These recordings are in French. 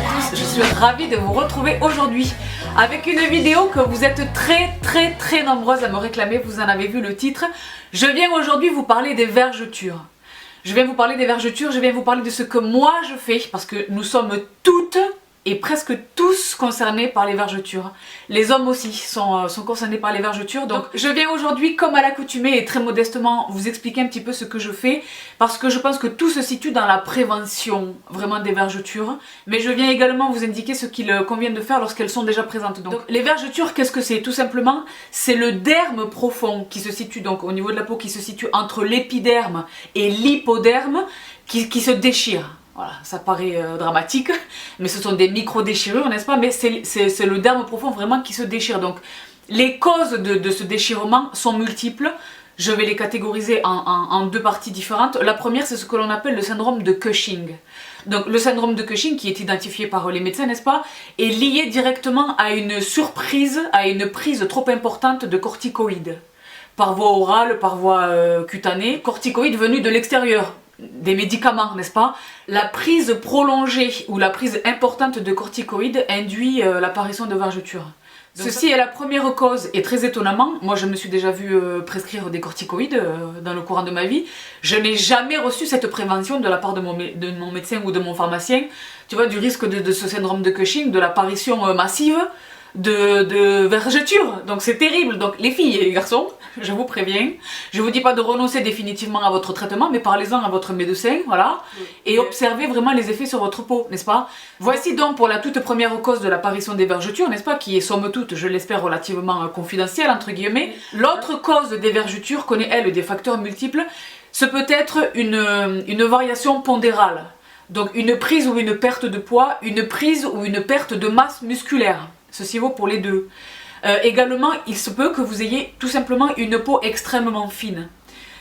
tous, je suis ravie de vous retrouver aujourd'hui avec une vidéo que vous êtes très nombreuses à me réclamer, vous en avez vu le titre. Je viens aujourd'hui vous parler des vergetures. Je viens vous parler des vergetures, je viens vous parler de ce que moi je fais parce que nous sommes toutes et presque tous concernés par les vergetures. Les hommes aussi sont concernés par les vergetures. Donc je viens aujourd'hui, comme à l'accoutumée et très modestement, vous expliquer un petit peu ce que je fais parce que je pense que tout se situe dans la prévention vraiment des vergetures. Mais je viens également vous indiquer ce qu'il convient de faire lorsqu'elles sont déjà présentes. Donc les vergetures, qu'est-ce que c'est? Tout simplement, c'est le derme profond qui se situe donc au niveau de la peau, qui se situe entre l'épiderme et l'hypoderme qui se déchire. Voilà, ça paraît dramatique, mais ce sont des micro-déchirures, n'est-ce pas? Mais c'est le derme profond vraiment qui se déchire. Donc, les causes de ce déchirement sont multiples. Je vais les catégoriser en deux parties différentes. La première, c'est ce que l'on appelle le syndrome de Cushing. Donc, le syndrome de Cushing, qui est identifié par les médecins, n'est-ce pas, est lié directement à une surprise, à une prise trop importante de corticoïdes. Par voie orale, par voie cutanée, corticoïdes venus de l'extérieur. Des médicaments, n'est-ce pas? La prise prolongée ou la prise importante de corticoïdes induit l'apparition de vergetures. Ceci est la première cause et très étonnamment, moi je me suis déjà vue prescrire des corticoïdes dans le courant de ma vie. Je n'ai jamais reçu cette prévention de la part de mon médecin ou de mon pharmacien, tu vois, du risque de ce syndrome de Cushing, de l'apparition massive de vergetures. Donc c'est terrible. Donc les filles et les garçons, je vous préviens, je vous dis pas de renoncer définitivement à votre traitement, mais parlez-en à votre médecin, voilà, et observez vraiment les effets sur votre peau, n'est-ce pas? Voici donc pour la toute première cause de l'apparition des vergetures, n'est-ce pas, qui est somme toute, je l'espère, relativement confidentielle, entre guillemets. L'autre cause des vergetures connaît, elle, des facteurs multiples. Ce peut être une variation pondérale, donc une prise ou une perte de poids, une prise ou une perte de masse musculaire. Ceci vaut pour les deux. Également, il se peut que vous ayez tout simplement une peau extrêmement fine.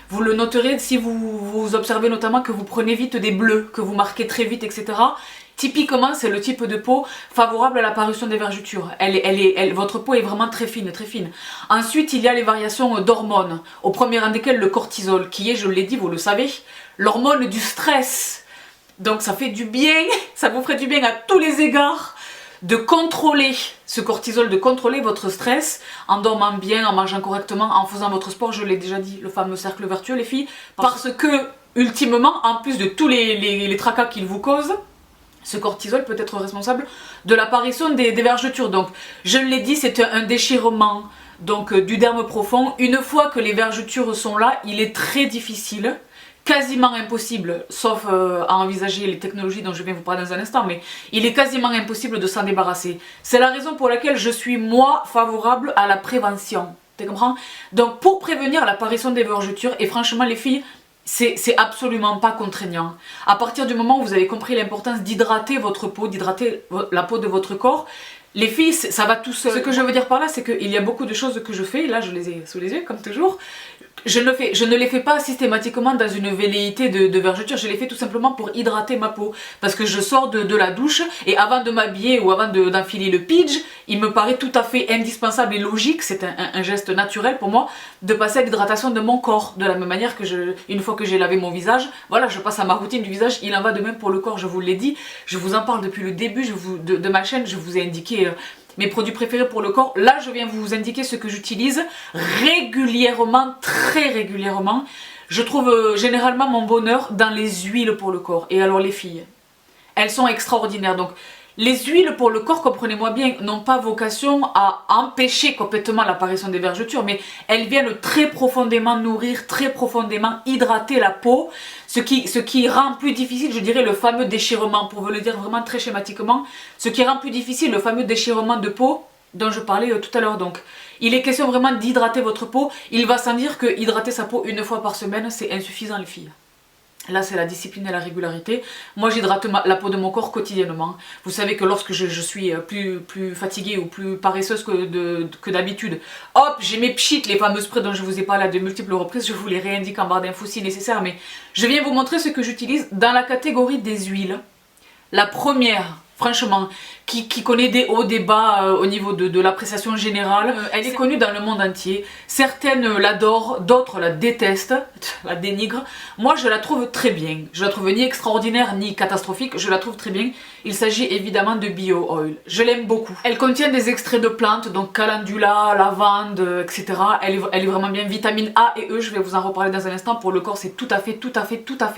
Vous le noterez si vous observez notamment que vous prenez vite des bleus, que vous marquez très vite, etc. Typiquement, c'est le type de peau favorable à l'apparition des vergetures. Votre peau est vraiment très fine, très fine. Ensuite, il y a les variations d'hormones, au premier rang desquelles le cortisol, qui est, je l'ai dit, vous le savez, l'hormone du stress. Donc ça fait du bien, ça vous ferait du bien à tous les égards, de contrôler ce cortisol, de contrôler votre stress en dormant bien, en mangeant correctement, en faisant votre sport, je l'ai déjà dit, le fameux cercle vertueux les filles, parce que ultimement, en plus de tous les tracas qu'il vous cause, ce cortisol peut être responsable de l'apparition des vergetures. Donc je l'ai dit, c'est un déchirement donc, du derme profond. Une fois que les vergetures sont là, il est très difficile, quasiment impossible, sauf à envisager les technologies dont je viens vous parler dans un instant, mais il est quasiment impossible de s'en débarrasser. C'est la raison pour laquelle je suis, moi, favorable à la prévention. Tu comprends? Donc pour prévenir l'apparition des vergetures, et franchement les filles, c'est absolument pas contraignant. À partir du moment où vous avez compris l'importance d'hydrater votre peau, d'hydrater la peau de votre corps, les filles, ça va tout seul. Ce que je veux dire par là, c'est qu'il y a beaucoup de choses que je fais, là je les ai sous les yeux comme toujours. Je ne les fais pas systématiquement dans une velléité de vergeture, je les fais tout simplement pour hydrater ma peau. Parce que je sors de la douche et avant de m'habiller ou avant d'enfiler le pidge, il me paraît tout à fait indispensable et logique, c'est un geste naturel pour moi, de passer à l'hydratation de mon corps. De la même manière que une fois que j'ai lavé mon visage, voilà, je passe à ma routine du visage, il en va de même pour le corps, je vous l'ai dit, je vous en parle depuis le début de ma chaîne, je vous ai indiqué mes produits préférés pour le corps. Là, je viens vous indiquer ce que j'utilise régulièrement, très régulièrement. Je trouve généralement mon bonheur dans les huiles pour le corps. Et alors les filles, elles sont extraordinaires. Donc, les huiles pour le corps, comprenez-moi bien, n'ont pas vocation à empêcher complètement l'apparition des vergetures, mais elles viennent très profondément nourrir, très profondément hydrater la peau, ce qui rend plus difficile, je dirais, le fameux déchirement, pour vous le dire vraiment très schématiquement, ce qui rend plus difficile le fameux déchirement de peau dont je parlais tout à l'heure. Donc, il est question vraiment d'hydrater votre peau. Il va sans dire que hydrater sa peau une fois par semaine, c'est insuffisant les filles. Là, c'est la discipline et la régularité. Moi, j'hydrate la peau de mon corps quotidiennement. Vous savez que lorsque je suis plus fatiguée ou plus paresseuse que d'habitude, hop, j'ai mes pchites, les fameux sprays dont je vous ai parlé à de multiples reprises. Je vous les réindique en barre d'infos si nécessaire. Mais je viens vous montrer ce que j'utilise dans la catégorie des huiles. La première, franchement, qui connaît des hauts, des bas au niveau de l'appréciation générale. Elle est connue dans le monde entier. Certaines l'adorent, d'autres la détestent, la dénigrent. Moi, je la trouve très bien. Je la trouve ni extraordinaire ni catastrophique, je la trouve très bien. Il s'agit évidemment de Bio Oil. Je l'aime beaucoup. Elle contient des extraits de plantes, donc calendula, lavande, etc. Elle est vraiment bien. Vitamine A et E, je vais vous en reparler dans un instant. Pour le corps, c'est tout à fait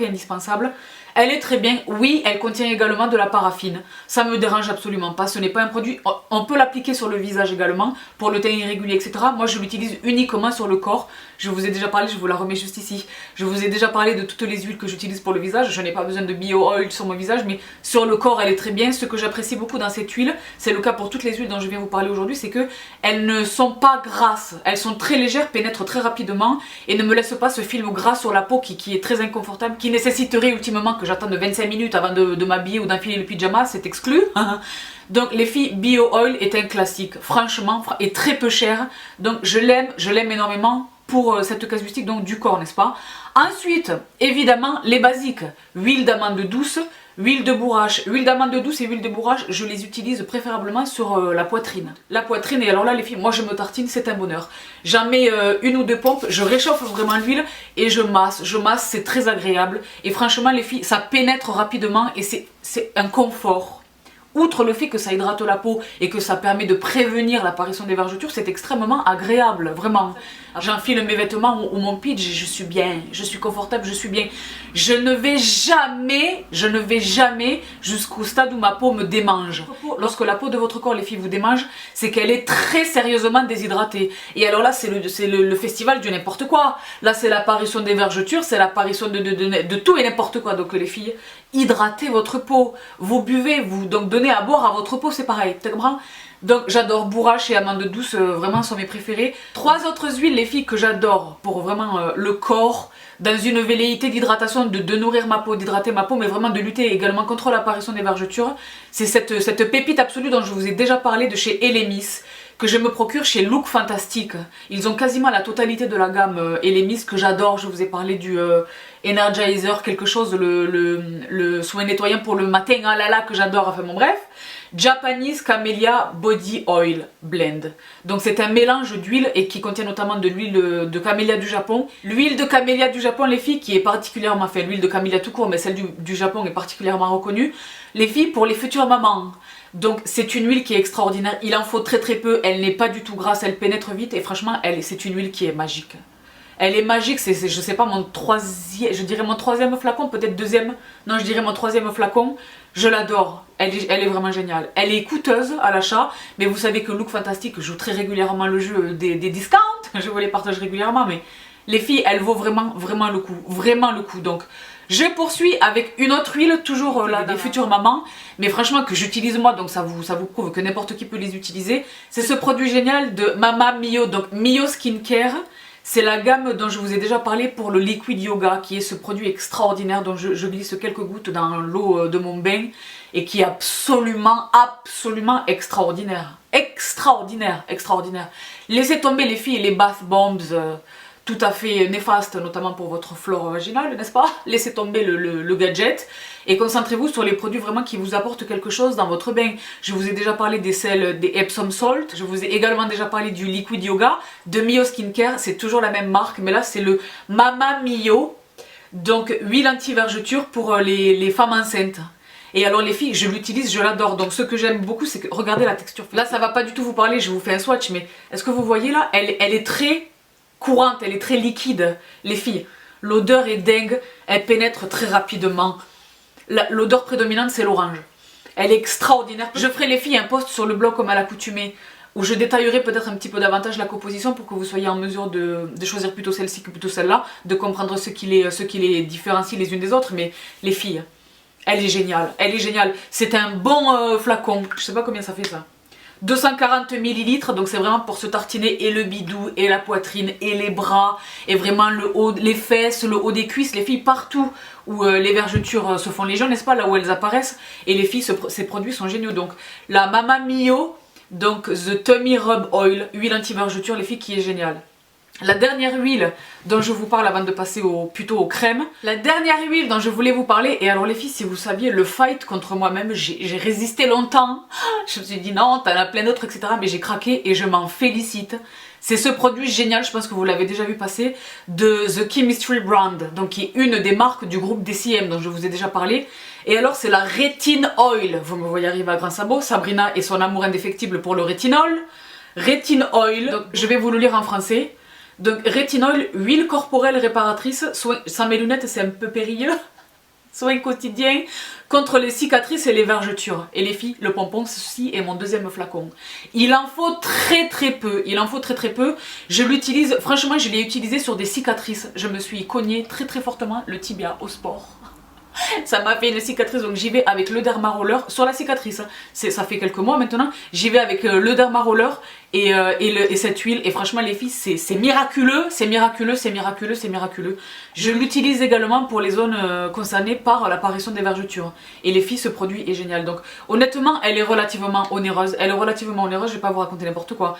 indispensable. Elle est très bien. Oui, elle contient également de la paraffine. Ça me dérange absolument pas. Ce n'est pas un produit... On peut l'appliquer sur le visage également, pour le teint irrégulier, etc. Moi, je l'utilise uniquement sur le corps. Je vous ai déjà parlé, je vous la remets juste ici. Je vous ai déjà parlé de toutes les huiles que j'utilise pour le visage. Je n'ai pas besoin de Bio Oil sur mon visage, mais sur le corps, elle est très bien. Ce que j'apprécie beaucoup dans cette huile, c'est le cas pour toutes les huiles dont je viens vous parler aujourd'hui, c'est que elles ne sont pas grasses. Elles sont très légères, pénètrent très rapidement et ne me laissent pas ce film gras sur la peau qui est très inconfortable, qui nécessiterait ultimement que j'attende 25 minutes avant de m'habiller ou d'enfiler le pyjama, c'est exclu. Donc les filles, Bio Oil est un classique, franchement, et très peu cher. Donc je l'aime énormément pour cette casuistique donc du corps, n'est-ce pas? Ensuite, évidemment, les basiques, huile d'amande douce, huile de bourrache. Huile d'amande douce et huile de bourrache, je les utilise préférablement sur la poitrine. La poitrine, et alors là les filles, moi je me tartine, c'est un bonheur. J'en mets une ou deux pompes, je réchauffe vraiment l'huile et je masse, c'est très agréable. Et franchement les filles, ça pénètre rapidement et c'est un confort. Outre le fait que ça hydrate la peau et que ça permet de prévenir l'apparition des vergetures, c'est extrêmement agréable, vraiment. J'enfile mes vêtements ou mon pitch, je suis bien, je suis confortable, je suis bien. Je ne vais jamais jusqu'au stade où ma peau me démange. Lorsque la peau de votre corps, les filles, vous démange, c'est qu'elle est très sérieusement déshydratée. Et alors là, c'est le festival du n'importe quoi. Là, c'est l'apparition des vergetures, c'est l'apparition de tout et n'importe quoi. Donc les filles, hydratez votre peau. Vous buvez, donc donnez à boire à votre peau, c'est pareil, tu comprends? Donc j'adore bourrache et amande douce, vraiment sont mes préférés. Trois autres huiles les filles que j'adore pour vraiment le corps, dans une velléité d'hydratation, de nourrir ma peau, d'hydrater ma peau, mais vraiment de lutter également contre l'apparition des vergetures. C'est cette pépite absolue dont je vous ai déjà parlé de chez Elemis, que je me procure chez Look Fantastic. Ils ont quasiment la totalité de la gamme Elemis que j'adore. Je vous ai parlé du Energizer, quelque chose, le soin nettoyant pour le matin, ah là là, que j'adore, enfin bon bref. Japanese Camellia Body Oil Blend. Donc c'est un mélange d'huile et qui contient notamment de l'huile de camélia du Japon. L'huile de camélia du Japon, les filles, qui est particulièrement, enfin l'huile de camélia tout court, mais celle du Japon est particulièrement reconnue. Les filles, pour les futures mamans. Donc c'est une huile qui est extraordinaire, il en faut très peu, elle n'est pas du tout grasse, elle pénètre vite et franchement c'est une huile qui est magique. Elle est magique, c'est je sais pas je dirais mon troisième flacon, peut-être deuxième, non je dirais mon troisième flacon, je l'adore, elle est vraiment géniale. Elle est coûteuse à l'achat, mais vous savez que Look Fantastic joue très régulièrement le jeu des discounts, je vous les partage régulièrement, mais les filles, elle vaut vraiment le coup, donc je poursuis avec une autre huile, toujours là, des futures mamans, mais franchement que j'utilise moi, donc ça vous prouve que n'importe qui peut les utiliser. C'est ce produit génial de Mama Mio, donc Mio Skincare. C'est la gamme dont je vous ai déjà parlé pour le Liquid Yoga, qui est ce produit extraordinaire dont je glisse quelques gouttes dans l'eau de mon bain et qui est absolument extraordinaire. Extraordinaire. Laissez tomber les filles les bath bombs tout à fait néfastes, notamment pour votre flore vaginale, n'est-ce pas? Laissez tomber le gadget et concentrez-vous sur les produits vraiment qui vous apportent quelque chose dans votre bain. Je vous ai déjà parlé des sels des Epsom Salt, je vous ai également déjà parlé du Liquid Yoga, de Mio Skincare, c'est toujours la même marque, mais là c'est le Mama Mio, donc huile anti-vergeture pour les femmes enceintes. Et alors les filles, je l'utilise, je l'adore, donc ce que j'aime beaucoup c'est que, regardez la texture. Là ça va pas du tout vous parler, je vous fais un swatch, mais est-ce que vous voyez là, elle est très courante, elle est très liquide, les filles. L'odeur est dingue, elle pénètre très rapidement. L'odeur prédominante c'est l'orange. Elle est extraordinaire. Je ferai les filles un post sur le blog comme à l'accoutumée où je détaillerai peut-être un petit peu davantage la composition pour que vous soyez en mesure de choisir plutôt celle-ci que plutôt celle-là, de comprendre ce qui les différencie les unes des autres, mais les filles, elle est géniale, c'est un bon flacon, je sais pas combien ça fait ça. 240 ml, donc c'est vraiment pour se tartiner et le bidou et la poitrine et les bras et vraiment le haut, les fesses, le haut des cuisses, les filles partout où les vergetures se font légion, n'est-ce pas, là où elles apparaissent, et les filles, ces produits sont géniaux. Donc la Mama Mio, donc The Tummy Rub Oil, huile anti-vergeture, les filles, qui est géniale. La dernière huile dont je vous parle avant de passer plutôt aux crèmes. La dernière huile dont je voulais vous parler, et alors les filles, si vous saviez le fight contre moi-même, j'ai résisté longtemps. Je me suis dit non, t'en as plein d'autres, etc. Mais j'ai craqué et je m'en félicite. C'est ce produit génial, je pense que vous l'avez déjà vu passer, de The Chemistry Brand, donc qui est une des marques du groupe DCM dont je vous ai déjà parlé. Et alors c'est la Rétine Oil, vous me voyez arriver à grands sabots, Sabrina et son amour indéfectible pour le rétinol. Rétine Oil, donc je vais vous le lire en français. Donc rétinol, huile corporelle réparatrice, sans mes lunettes c'est un peu périlleux, soin quotidien contre les cicatrices et les vergetures. Et les filles, le pompon, ceci est mon deuxième flacon. Il en faut très peu, Je l'utilise, franchement je l'ai utilisé sur des cicatrices. Je me suis cogné très fortement le tibia au sport. Ça m'a fait une cicatrice, donc j'y vais avec le Derma Roller sur la cicatrice. Ça fait quelques mois maintenant. J'y vais avec le Derma Roller et cette huile. Et franchement les filles, c'est miraculeux, c'est miraculeux. Je l'utilise également pour les zones concernées par l'apparition des vergetures. Et les filles, ce produit est génial. Donc honnêtement, elle est relativement onéreuse. Je vais pas vous raconter n'importe quoi.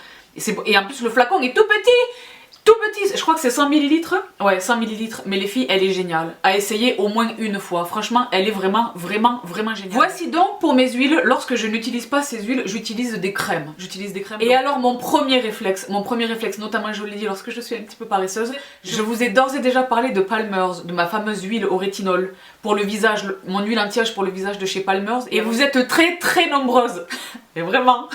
Et en plus le flacon est tout petit. Tout petit, je crois que c'est 100 ml. Ouais, 100 ml. Mais les filles, elle est géniale. À essayer au moins une fois. Franchement, elle est vraiment géniale. Voici donc pour mes huiles. Lorsque je n'utilise pas ces huiles, j'utilise des crèmes. Et alors, mon premier réflexe, notamment je l'ai dit lorsque je suis un petit peu paresseuse, je vous ai d'ores et déjà parlé de Palmer's, de ma fameuse huile au rétinol pour le visage, mon huile anti-âge pour le visage de chez Palmer's. Et vous êtes très nombreuses. Et vraiment.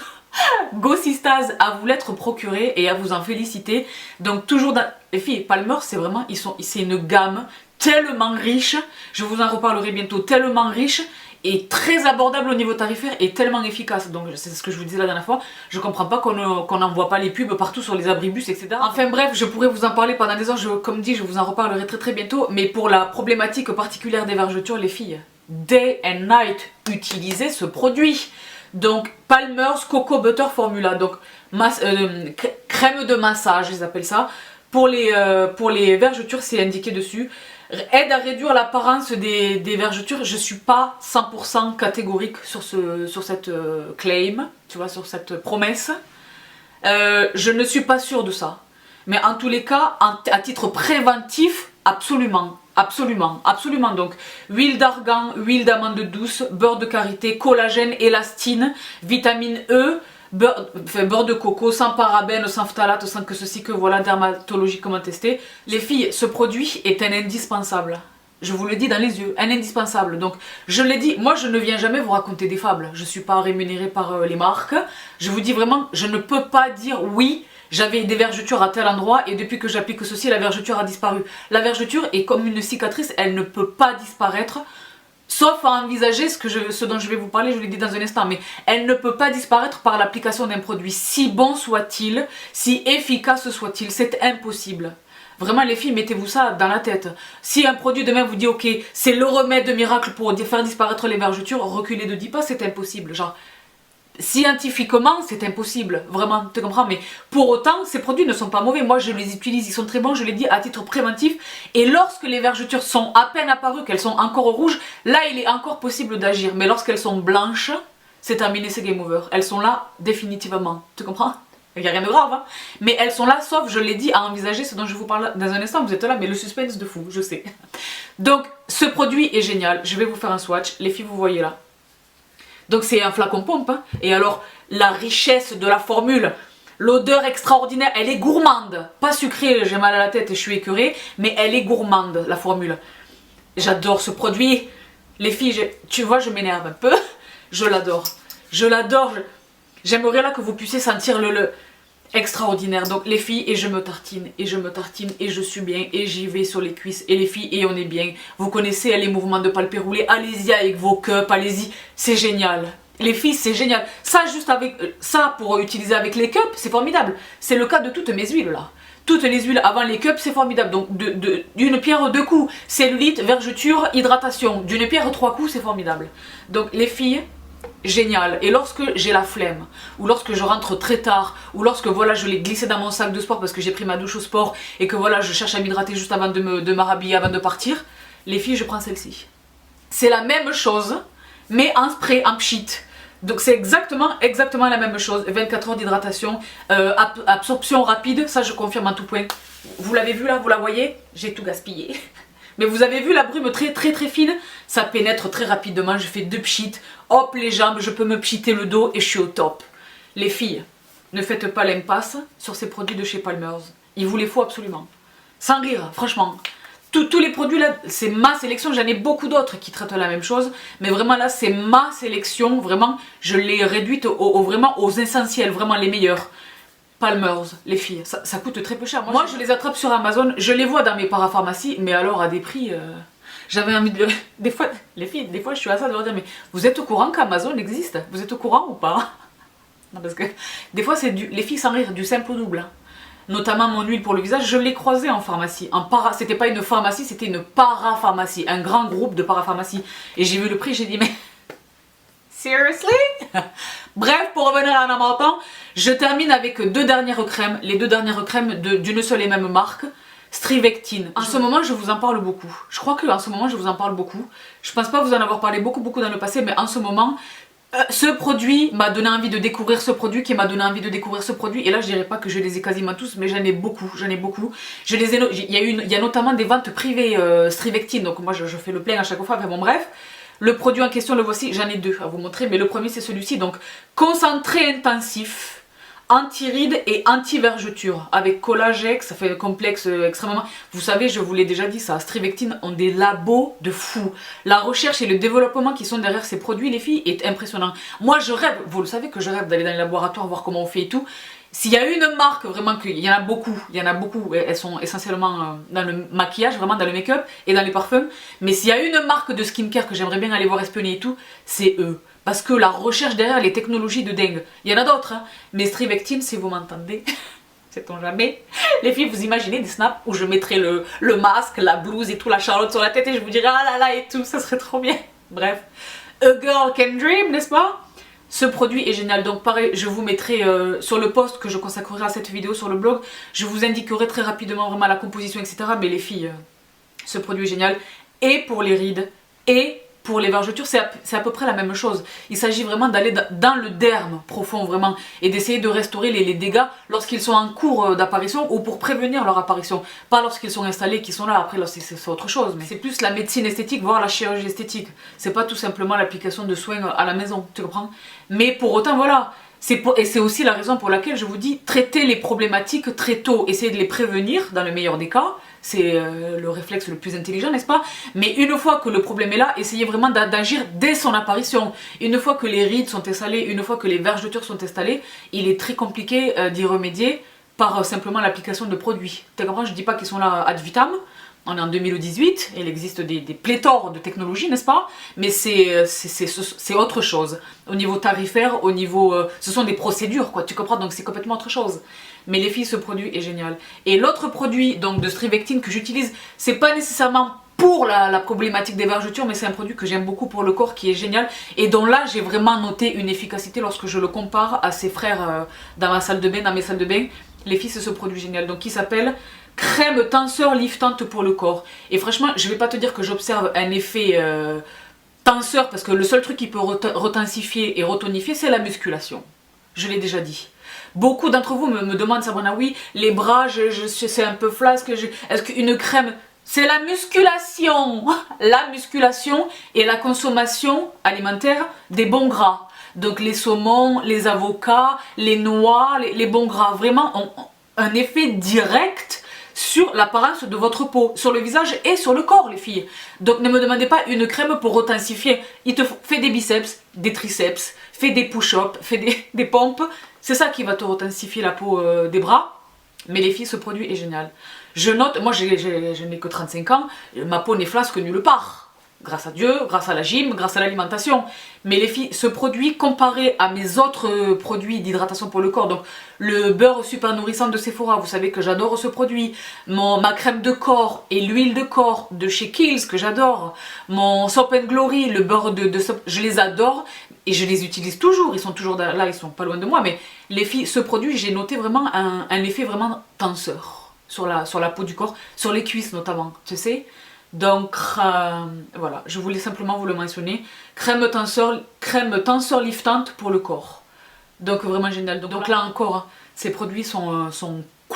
Gossistaz à vous l'être procuré et à vous en féliciter. Donc toujours dans... Les filles, Palmer's c'est vraiment, c'est une gamme tellement riche, je vous en reparlerai bientôt, tellement riche et très abordable au niveau tarifaire et tellement efficace. Donc c'est ce que je vous disais la dernière fois, je comprends pas qu'on n'envoie pas les pubs partout sur les abribus, etc. Enfin bref, je pourrais vous en parler pendant des heures, comme dit, je vous en reparlerai très bientôt. Mais pour la problématique particulière des vergetures, les filles, day and night, utilisez ce produit. Donc Palmer's Coco Butter Formula, donc crème de massage ils appellent ça. Pour les vergetures c'est indiqué dessus. Aide à réduire l'apparence des vergetures. Je suis pas 100% catégorique sur cette claim, tu vois, sur cette promesse. Je ne suis pas sûre de ça. Mais en tous les cas, à titre préventif, absolument. Donc huile d'argan, huile d'amande douce, beurre de karité, collagène, élastine, vitamine E, beurre de coco, sans parabènes, sans phtalate, sans que ceci, que voilà, dermatologiquement testé. Les filles, ce produit est un indispensable. Je vous le dis dans les yeux, un indispensable. Donc je l'ai dit, moi je ne viens jamais vous raconter des fables. Je ne suis pas rémunérée par les marques. Je vous dis vraiment, je ne peux pas dire oui, j'avais des vergetures à tel endroit et depuis que j'applique ceci, la vergeture a disparu. La vergeture est comme une cicatrice, elle ne peut pas disparaître. Sauf à envisager ce dont je vais vous parler, je l'ai dit dans un instant, mais elle ne peut pas disparaître par l'application d'un produit. Si bon soit-il, si efficace soit-il, c'est impossible. Vraiment les filles, mettez-vous ça dans la tête. Si un produit demain vous dit ok, c'est le remède miracle pour faire disparaître les vergetures, reculez de 10 pas, c'est impossible. Genre, scientifiquement c'est impossible, vraiment, tu comprends, mais pour autant ces produits ne sont pas mauvais, moi je les utilise, ils sont très bons, je l'ai dit, à titre préventif. Et lorsque les vergetures sont à peine apparues, qu'elles sont encore rouges, là il est encore possible d'agir. Mais lorsqu'elles sont blanches, c'est terminé, c'est game over, elles sont là définitivement, tu comprends? Il n'y a rien de grave, hein. Mais elles sont là, sauf, je l'ai dit, à envisager ce dont je vous parle dans un instant. Vous êtes là, mais le suspense de fou, je sais. Donc ce produit est génial, je vais vous faire un swatch, les filles vous voyez là. Donc c'est un flacon pompe, hein. Et alors la richesse de la formule, l'odeur extraordinaire, elle est gourmande. Pas sucrée, j'ai mal à la tête et je suis écœurée, mais elle est gourmande la formule. J'adore ce produit. Les filles, tu vois, je m'énerve un peu. Je l'adore. J'aimerais là que vous puissiez sentir le extraordinaire. Donc les filles, et je me tartine, et je suis bien, et j'y vais sur les cuisses. Et les filles, et on est bien. Vous connaissez les mouvements de palpé roulé, allez-y avec vos cups, allez-y, c'est génial. Les filles, c'est génial. Ça, juste avec ça, pour utiliser avec les cups, c'est formidable. C'est le cas de toutes mes huiles là. Toutes les huiles avant les cups, c'est formidable. Donc d'une pierre deux coups, cellulite, vergeture, hydratation. D'une pierre trois coups, c'est formidable. Donc les filles, génial. Et lorsque j'ai la flemme, ou lorsque je rentre très tard, ou lorsque voilà je l'ai glissé dans mon sac de sport parce que j'ai pris ma douche au sport et que voilà je cherche à m'hydrater juste avant de m'habiller, avant de partir, les filles, je prends celle-ci. C'est la même chose, mais en spray, en pchit. Donc c'est exactement la même chose. 24 heures d'hydratation, absorption rapide, ça je confirme en tout point. Vous l'avez vu là, vous la voyez? J'ai tout gaspillé. Mais vous avez vu la brume très fine? Ça pénètre très rapidement, je fais 2 pchits, hop les jambes, je peux me pchiter le dos et je suis au top. Les filles, ne faites pas l'impasse sur ces produits de chez Palmer's. Il vous les faut absolument. Sans rire, franchement. Tous les produits là, c'est ma sélection, j'en ai beaucoup d'autres qui traitent la même chose, mais vraiment là c'est ma sélection, vraiment je l'ai réduite vraiment aux essentiels, vraiment les meilleurs. Palmer's, les filles, ça coûte très peu cher. Moi je les attrape sur Amazon, je les vois dans mes parapharmacies, mais alors à des prix... J'avais envie de... Des fois, les filles, des fois je suis à ça de leur dire, mais vous êtes au courant qu'Amazon existe? Vous êtes au courant ou pas? Non, parce que des fois c'est les filles sans rire, du simple au double. Hein. Notamment mon huile pour le visage, je l'ai croisée en pharmacie. C'était pas une pharmacie, c'était une parapharmacie, un grand groupe de parapharmacie. Et j'ai vu le prix, j'ai dit mais... Seriously? Bref, pour revenir à Namortan, je termine avec 2 dernières crèmes. Les 2 dernières crèmes d'une seule et même marque. Strivectine. En ce moment, je vous en parle beaucoup. Je crois qu'en ce moment, je vous en parle beaucoup. Je pense pas vous en avoir parlé beaucoup dans le passé, mais en ce moment... ce produit m'a donné envie de découvrir ce produit qui m'a donné envie de découvrir ce produit et là je dirais pas que je les ai quasiment tous mais j'en ai beaucoup, il y a notamment des ventes privées Strivectine donc moi je fais le plein à chaque fois, enfin bon bref. Le produit en question le voici, j'en ai 2 à vous montrer mais le premier c'est celui-ci donc concentré intensif anti-rides et anti-vergeture avec collagène, ça fait un complexe extrêmement... Vous savez, je vous l'ai déjà dit ça, Strivectine ont des labos de fous. La recherche et le développement qui sont derrière ces produits, les filles, est impressionnant. Moi, je rêve, vous le savez que je rêve d'aller dans les laboratoires, voir comment on fait et tout. S'il y a une marque, vraiment, il y en a beaucoup, elles sont essentiellement dans le maquillage, vraiment dans le make-up et dans les parfums. Mais s'il y a une marque de skincare que j'aimerais bien aller voir espionner et tout, c'est eux. Parce que la recherche derrière les technologies de dingue. Il y en a d'autres, hein. Mais Strivectine, si vous m'entendez, sait-on jamais. Les filles, vous imaginez des snaps où je mettrais le masque, la blouse et tout, la charlotte sur la tête et je vous dirais ah là là et tout, ça serait trop bien. Bref, a girl can dream, n'est-ce pas? Ce produit est génial, donc pareil, je vous mettrai sur le post que je consacrerai à cette vidéo sur le blog, je vous indiquerai très rapidement vraiment la composition, etc. Mais les filles, ce produit est génial. Et pour les rides, et pour les vergetures, c'est à peu près la même chose. Il s'agit vraiment d'aller dans le derme profond vraiment et d'essayer de restaurer les dégâts lorsqu'ils sont en cours d'apparition ou pour prévenir leur apparition. Pas lorsqu'ils sont installés, qu'ils sont là, après c'est autre chose. Mais c'est plus la médecine esthétique, voire la chirurgie esthétique. C'est pas tout simplement l'application de soins à la maison, tu comprends? Mais pour autant, voilà. Et c'est aussi la raison pour laquelle je vous dis, traiter les problématiques très tôt, essayer de les prévenir dans le meilleur des cas, c'est le réflexe le plus intelligent, n'est-ce pas? Mais une fois que le problème est là, essayez vraiment d'agir dès son apparition. Une fois que les rides sont installées, une fois que les vergetures sont installées, il est très compliqué d'y remédier par simplement l'application de produits. Tu comprends? Je dis pas qu'ils sont là ad vitam. On est en 2018, il existe des pléthores de technologies, n'est-ce pas? Mais c'est autre chose. Au niveau tarifaire, au niveau... ce sont des procédures, quoi, tu comprends? Donc c'est complètement autre chose. Mais les filles, ce produit est génial. Et l'autre produit donc de Strivectine que j'utilise, c'est pas nécessairement pour la problématique des vergetures, mais c'est un produit que j'aime beaucoup pour le corps, qui est génial. Et dont là, j'ai vraiment noté une efficacité lorsque je le compare à ses frères dans ma salle de bain, dans mes salles de bain. Les filles, c'est ce produit génial, donc qui s'appelle... crème tenseur liftante pour le corps. Et franchement, je vais pas te dire que j'observe un effet tenseur, parce que le seul truc qui peut retensifier et retonifier, c'est la musculation. Je l'ai déjà dit. Beaucoup d'entre vous me demandent, Sabrina, oui, les bras, c'est un peu flasque, est-ce qu'une crème... C'est la musculation. La musculation et la consommation alimentaire des bons gras. Donc les saumons, les avocats, les noix, les bons gras, vraiment ont un effet direct sur l'apparence de votre peau, sur le visage et sur le corps, les filles. Donc ne me demandez pas une crème pour retensifier. Il te fait des biceps, des triceps, fais des push-ups, fais des pompes. C'est ça qui va te retensifier la peau des bras. Mais les filles, ce produit est génial. Je note, moi je n'ai que 35 ans, ma peau n'est flasque nulle part. Grâce à Dieu, grâce à la gym, grâce à l'alimentation. Mais les filles, ce produit comparé à mes autres produits d'hydratation pour le corps, donc le beurre super nourrissant de Sephora, vous savez que j'adore ce produit, ma crème de corps et l'huile de corps de chez Kiehl's que j'adore, mon Soap & Glory, le beurre de Soap, je les adore et je les utilise toujours, ils sont toujours là, ils sont pas loin de moi, mais les filles, ce produit, j'ai noté vraiment un effet vraiment tenseur sur la peau du corps, sur les cuisses notamment, tu sais. Donc voilà, je voulais simplement vous le mentionner. Crème tenseur liftante pour le corps. Donc vraiment génial. Donc là encore, ces produits sont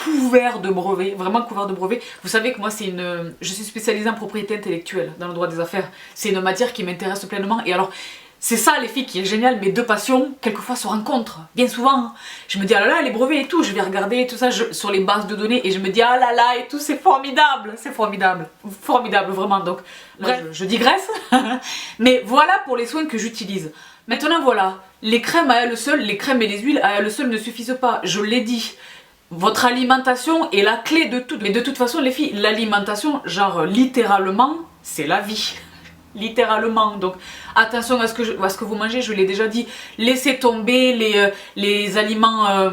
couvert de brevets, vraiment couvert de brevets. Vous savez que moi je suis spécialisée en propriété intellectuelle dans le droit des affaires. C'est une matière qui m'intéresse pleinement. Et alors, c'est ça les filles qui est génial, mes deux passions, quelquefois se rencontrent, bien souvent. Je me dis, ah là là, les brevets et tout, je vais regarder tout ça sur les bases de données et je me dis, ah là là et tout, c'est formidable, formidable vraiment. Donc, là, je digresse, mais voilà pour les soins que j'utilise. Maintenant voilà, les crèmes à elles seules, les crèmes et les huiles à elles seules ne suffisent pas, je l'ai dit. Votre alimentation est la clé de tout. Mais de toute façon les filles, l'alimentation, genre littéralement, c'est la vie. Littéralement, donc attention à ce que vous mangez, je l'ai déjà dit, laissez tomber les aliments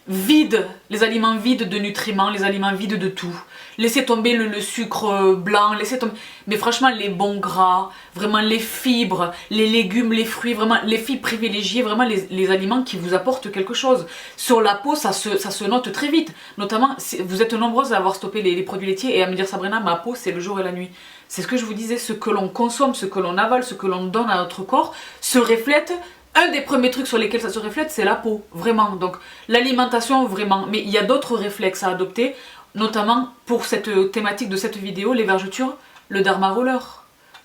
vides, les aliments vides de nutriments, les aliments vides de tout. Laissez tomber le sucre blanc, laissez tomber, mais franchement les bons gras, vraiment les fibres, les légumes, les fruits, vraiment les filles privilégiez vraiment les aliments qui vous apportent quelque chose. Sur la peau, ça se note très vite, notamment vous êtes nombreuses à avoir stoppé les produits laitiers et à me dire Sabrina, ma peau c'est le jour et la nuit. C'est ce que je vous disais, ce que l'on consomme, ce que l'on avale, ce que l'on donne à notre corps se reflète. Un des premiers trucs sur lesquels ça se reflète, c'est la peau, vraiment. Donc l'alimentation, vraiment. Mais il y a d'autres réflexes à adopter, notamment pour cette thématique de cette vidéo, les vergetures, le derma roller.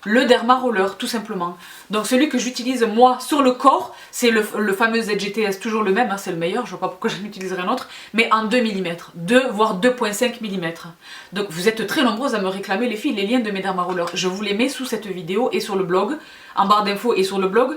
Le derma roller, tout simplement. Donc celui que j'utilise moi sur le corps, c'est le fameux ZGTS, toujours le même, hein, c'est le meilleur, je ne vois pas pourquoi j'en utiliserai un autre, mais en 2 mm, 2 voire 2,5 mm. Donc vous êtes très nombreuses à me réclamer les filles, les liens de mes derma rollers. Je vous les mets sous cette vidéo et sur le blog, en barre d'infos et sur le blog.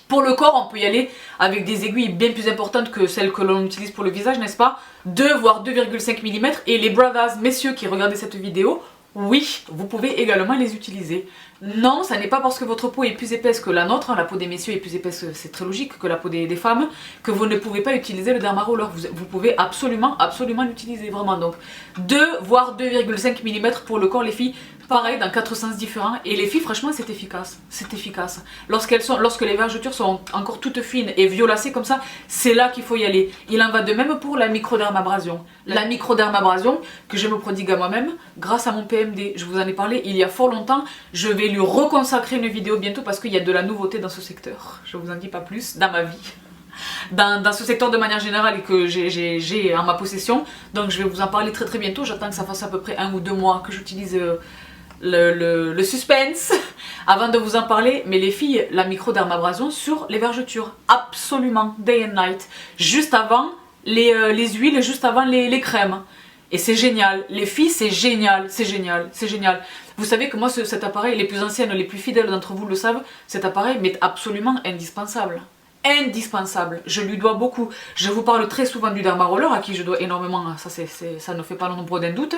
Pour le corps, on peut y aller avec des aiguilles bien plus importantes que celles que l'on utilise pour le visage, n'est-ce pas? 2 voire 2,5 mm. Et les brothers, messieurs qui regardez cette vidéo, oui, vous pouvez également les utiliser. Non, ça n'est pas parce que votre peau est plus épaisse que la nôtre, hein, la peau des messieurs est plus épaisse, c'est très logique, que la peau des femmes, que vous ne pouvez pas utiliser le derma roller. Vous pouvez absolument l'utiliser, vraiment. Donc 2 voire 2,5 mm pour le corps, les filles. Pareil, dans 4 sens différents. Et les filles, franchement, c'est efficace. C'est efficace. Lorsque les vergetures sont encore toutes fines et violacées comme ça, c'est là qu'il faut y aller. Il en va de même pour la microdermabrasion. La microdermabrasion, que je me prodigue à moi-même, grâce à mon PMD. Je vous en ai parlé il y a fort longtemps. Je vais lui reconsacrer une vidéo bientôt parce qu'il y a de la nouveauté dans ce secteur. Je vous en dis pas plus, dans ma vie. Dans ce secteur de manière générale et que j'ai en ma possession. Donc je vais vous en parler très très bientôt. J'attends que ça fasse à peu près 1 ou 2 mois que j'utilise le suspense avant de vous en parler. Mais les filles, la microdermabrasion sur les vergetures, absolument, day and night, juste avant les huiles, juste avant les crèmes. Et c'est génial, les filles, c'est génial, c'est génial, c'est génial. Vous savez que moi cet appareil, les plus anciennes, les plus fidèles d'entre vous le savent, cet appareil m'est absolument indispensable. Indispensable, je lui dois beaucoup. Je vous parle très souvent du derma roller à qui je dois énormément, ça ne fait pas l'ombre d'un doute,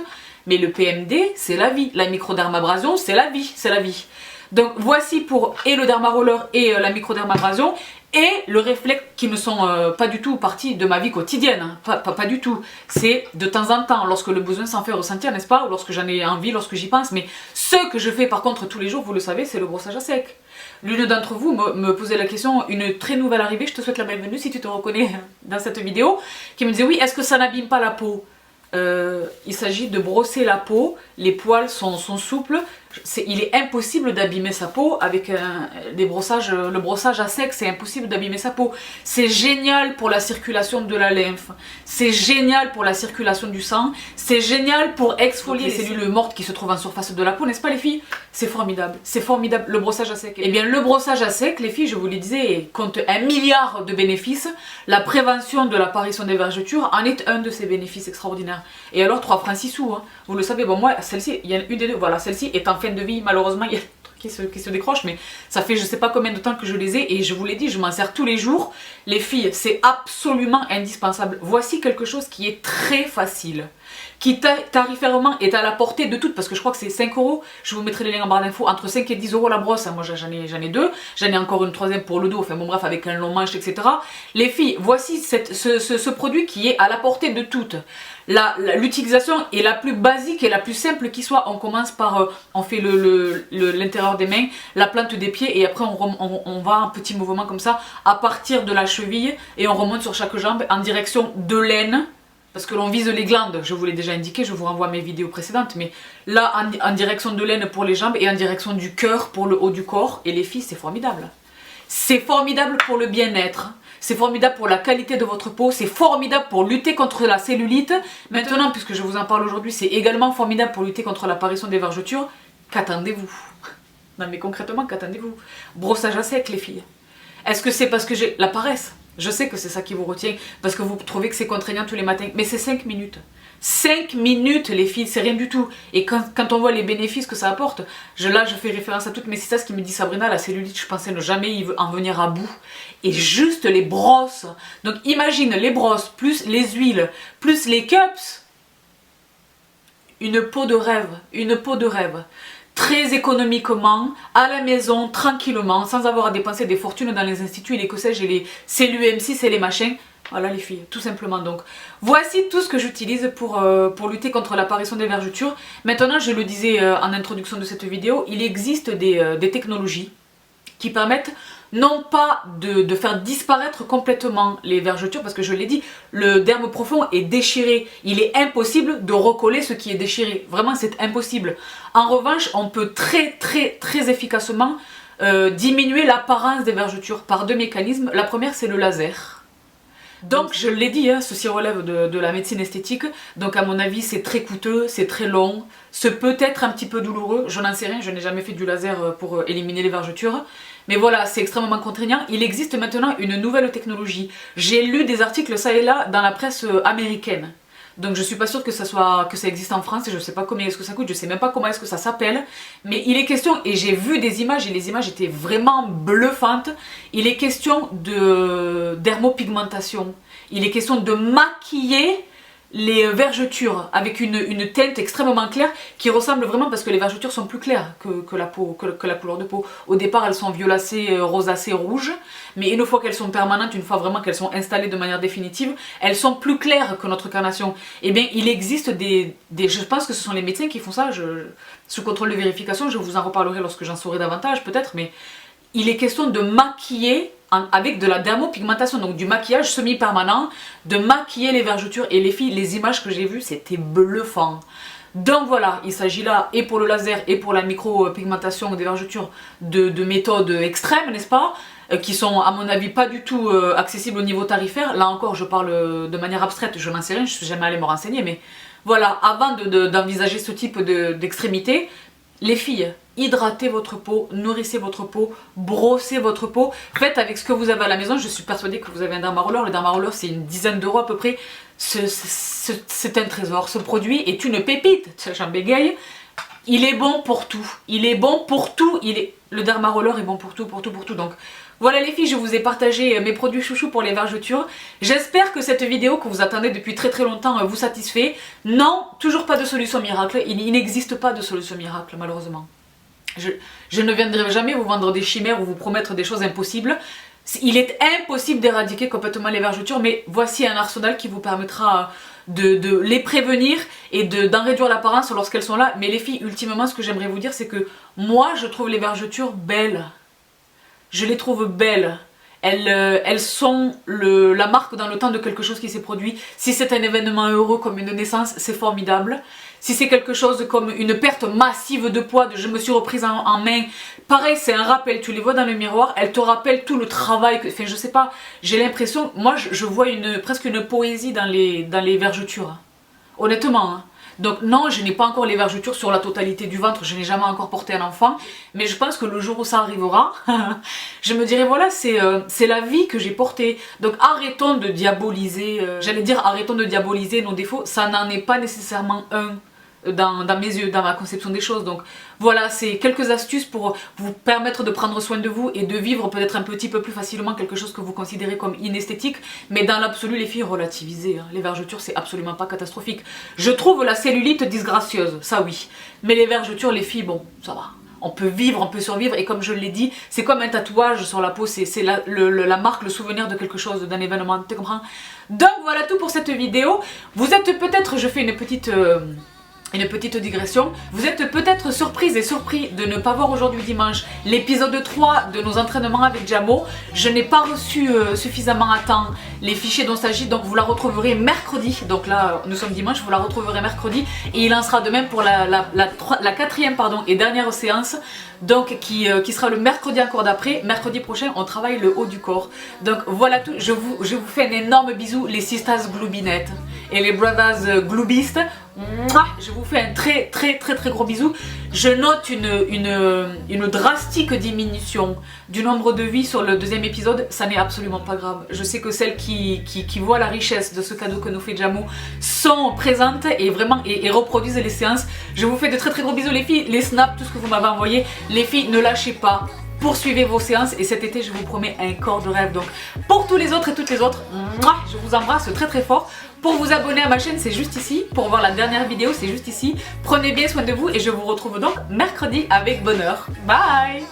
mais le PMD c'est la vie, la microdermabrasion c'est la vie, c'est la vie. Donc voici pour et le derma roller et la microdermabrasion et le réflexe qui ne sont pas du tout partie de ma vie quotidienne, pas du tout. C'est de temps en temps, lorsque le besoin s'en fait ressentir, n'est-ce pas, ou lorsque j'en ai envie, lorsque j'y pense, mais ce que je fais par contre tous les jours, vous le savez, c'est le brossage à sec. L'une d'entre vous me posait la question, une très nouvelle arrivée, je te souhaite la bienvenue si tu te reconnais dans cette vidéo, qui me disait oui, est-ce que ça n'abîme pas la peau? Il s'agit de brosser la peau, les poils sont souples, il est impossible d'abîmer sa peau avec le brossage à sec, c'est impossible d'abîmer sa peau. C'est génial pour la circulation de la lymphe, c'est génial pour la circulation du sang, c'est génial pour exfolier les cellules mortes qui se trouvent en surface de la peau, n'est-ce pas les filles? C'est formidable, le brossage à sec. Et bien le brossage à sec, les filles, je vous le disais, compte 1 milliard de bénéfices. La prévention de l'apparition des vergetures en est un de ces bénéfices extraordinaires. Et alors 3 francs 6 sous, hein. Vous le savez, bon moi celle-ci, il y en a une des deux, voilà, celle-ci est en fin de vie, malheureusement il y a des trucs qui se décrochent, mais ça fait je sais pas combien de temps que je les ai et je vous l'ai dit, je m'en sers tous les jours. Les filles, c'est absolument indispensable. Voici quelque chose qui est très facile, qui tarifairement est à la portée de toutes, parce que je crois que c'est 5 €, je vous mettrai les liens en barre d'infos, entre 5 et 10 € la brosse, moi j'en ai 2, j'en ai encore une troisième pour le dos, enfin bon bref, avec un long manche, etc. Les filles, voici ce produit qui est à la portée de toutes. L'utilisation est la plus basique et la plus simple qui soit. On commence par, on fait l'intérieur des mains, la plante des pieds et après on va en petits mouvements comme ça à partir de la cheville et on remonte sur chaque jambe en direction de l'aine. Parce que l'on vise les glandes, je vous l'ai déjà indiqué, je vous renvoie à mes vidéos précédentes, mais là en direction de l'aine pour les jambes et en direction du cœur pour le haut du corps. Et les filles, c'est formidable. C'est formidable pour le bien-être, c'est formidable pour la qualité de votre peau, c'est formidable pour lutter contre la cellulite. Maintenant, puisque je vous en parle aujourd'hui, c'est également formidable pour lutter contre l'apparition des vergetures. Qu'attendez-vous? Non mais concrètement, qu'attendez-vous? Brossage à sec les filles. Est-ce que c'est parce que j'ai la paresse? Je sais que c'est ça qui vous retient, parce que vous trouvez que c'est contraignant tous les matins, mais c'est 5 minutes. 5 minutes les filles, c'est rien du tout. Et quand on voit les bénéfices que ça apporte, là je fais référence à toutes mes sisters qui me disent Sabrina, la cellulite, je pensais ne jamais en venir à bout. Et juste les brosses. Donc imagine les brosses, plus les huiles, plus les cups. Une peau de rêve, une peau de rêve. Très économiquement, à la maison, tranquillement, sans avoir à dépenser des fortunes dans les instituts, les que sais-je, c'est l'UM6 et les machins. Voilà les filles, tout simplement. Donc voici tout ce que j'utilise pour lutter contre l'apparition des vergetures. Maintenant, je le disais en introduction de cette vidéo, il existe des technologies qui permettent non pas de faire disparaître complètement les vergetures, parce que je l'ai dit, le derme profond est déchiré. Il est impossible de recoller ce qui est déchiré. Vraiment, c'est impossible. En revanche, on peut très efficacement diminuer l'apparence des vergetures par 2 mécanismes. La première, c'est le laser. Donc je l'ai dit, hein, ceci relève de la médecine esthétique, donc à mon avis c'est très coûteux, c'est très long, ce peut être un petit peu douloureux, je n'en sais rien, je n'ai jamais fait du laser pour éliminer les vergetures, mais voilà, c'est extrêmement contraignant. Il existe maintenant une nouvelle technologie, j'ai lu des articles ça et là dans la presse américaine, donc je suis pas sûre que ça existe en France et je sais pas combien est-ce que ça coûte, je sais même pas comment est-ce que ça s'appelle, mais il est question, et j'ai vu des images et les images étaient vraiment bluffantes, il est question de dermopigmentation, il est question de maquiller les vergetures avec une teinte extrêmement claire qui ressemble vraiment, parce que les vergetures sont plus claires que la couleur de peau. Au départ elles sont violacées, rosacées, rouges, mais une fois qu'elles sont permanentes, une fois vraiment qu'elles sont installées de manière définitive, elles sont plus claires que notre carnation. Et bien il existe je pense que ce sont les médecins qui font ça, sous contrôle de vérification, je vous en reparlerai lorsque j'en saurai davantage peut-être, mais il est question de maquiller avec de la dermopigmentation, donc du maquillage semi-permanent, de maquiller les vergetures. Et les filles, les images que j'ai vues, c'était bluffant. Donc voilà, il s'agit là, et pour le laser et pour la micro-pigmentation des vergetures, de méthodes extrêmes, n'est-ce pas, qui sont à mon avis pas du tout accessibles au niveau tarifaire. Là encore, je parle de manière abstraite, je n'en sais rien, je suis jamais allée me renseigner, mais voilà, avant d'envisager ce type d'extrémité, les filles, hydratez votre peau, nourrissez votre peau, brossez votre peau, faites avec ce que vous avez à la maison. Je suis persuadée que vous avez un dermaroller, le dermaroller c'est une dizaine d'euros à peu près, c'est un trésor, ce produit est une pépite, j'en bégaye. Il est bon pour tout, il est bon pour tout, le dermaroller est bon pour tout, donc voilà les filles, je vous ai partagé mes produits chouchous pour les vergetures. J'espère que cette vidéo que vous attendez depuis très longtemps vous satisfait. Non, toujours pas de solution miracle, il n'existe pas de solution miracle malheureusement. Je ne viendrai jamais vous vendre des chimères ou vous promettre des choses impossibles. Il est impossible d'éradiquer complètement les vergetures, mais voici un arsenal qui vous permettra de les prévenir et d'en réduire l'apparence lorsqu'elles sont là. Mais les filles, ultimement, ce que j'aimerais vous dire, c'est que moi, je trouve les vergetures belles. Je les trouve belles. Elles sont la marque dans le temps de quelque chose qui s'est produit. Si c'est un événement heureux comme une naissance, c'est formidable. Si c'est quelque chose comme une perte massive de poids, je me suis reprise en main, pareil, c'est un rappel, tu les vois dans le miroir, elles te rappellent tout le travail, enfin je sais pas, j'ai l'impression, moi je vois presque une poésie dans les vergetures, honnêtement. Hein. Donc non, je n'ai pas encore les vergetures sur la totalité du ventre, je n'ai jamais encore porté un enfant, mais je pense que le jour où ça arrivera, je me dirai voilà, c'est la vie que j'ai portée. Donc arrêtons de diaboliser, j'allais dire arrêtons de diaboliser nos défauts, ça n'en est pas nécessairement un. Dans mes yeux, dans ma conception des choses. Donc voilà, c'est quelques astuces pour vous permettre de prendre soin de vous et de vivre peut-être un petit peu plus facilement quelque chose que vous considérez comme inesthétique, mais dans l'absolu les filles, relativisez, hein. Les vergetures c'est absolument pas catastrophique. Je trouve la cellulite disgracieuse, ça oui, mais les vergetures les filles, bon, ça va. On peut vivre, on peut survivre, et comme je l'ai dit, c'est comme un tatouage sur la peau, c'est la marque, le souvenir de quelque chose, d'un événement, tu comprends? Donc voilà tout pour cette vidéo. Vous êtes peut-être, je fais une petite Une petite digression, vous êtes peut-être surprise et surpris de ne pas voir aujourd'hui dimanche l'épisode 3 de nos entraînements avec Jamo. Je n'ai pas reçu suffisamment à temps les fichiers dont il s'agit, donc vous la retrouverez mercredi. Donc là, nous sommes dimanche, vous la retrouverez mercredi. Et il en sera de même pour la quatrième et dernière séance, donc qui sera le mercredi encore d'après. Mercredi prochain, on travaille le haut du corps. Donc voilà tout, je vous fais un énorme bisou, les sisters gloubinettes et les brothers gloubistes. Je vous fais un très gros bisou. Je note une drastique diminution du nombre de vies sur le deuxième épisode. Ça n'est absolument pas grave. Je sais que celles qui voient la richesse de ce cadeau que nous fait Jamo sont présentes et vraiment et reproduisent les séances. Je vous fais de très gros bisous les filles. Les snaps, tout ce que vous m'avez envoyé. Les filles, ne lâchez pas. Poursuivez vos séances et cet été je vous promets un corps de rêve. Donc pour tous les autres et toutes les autres, je vous embrasse très fort. Pour vous abonner à ma chaîne, c'est juste ici. Pour voir la dernière vidéo, c'est juste ici. Prenez bien soin de vous et je vous retrouve donc mercredi avec bonheur. Bye!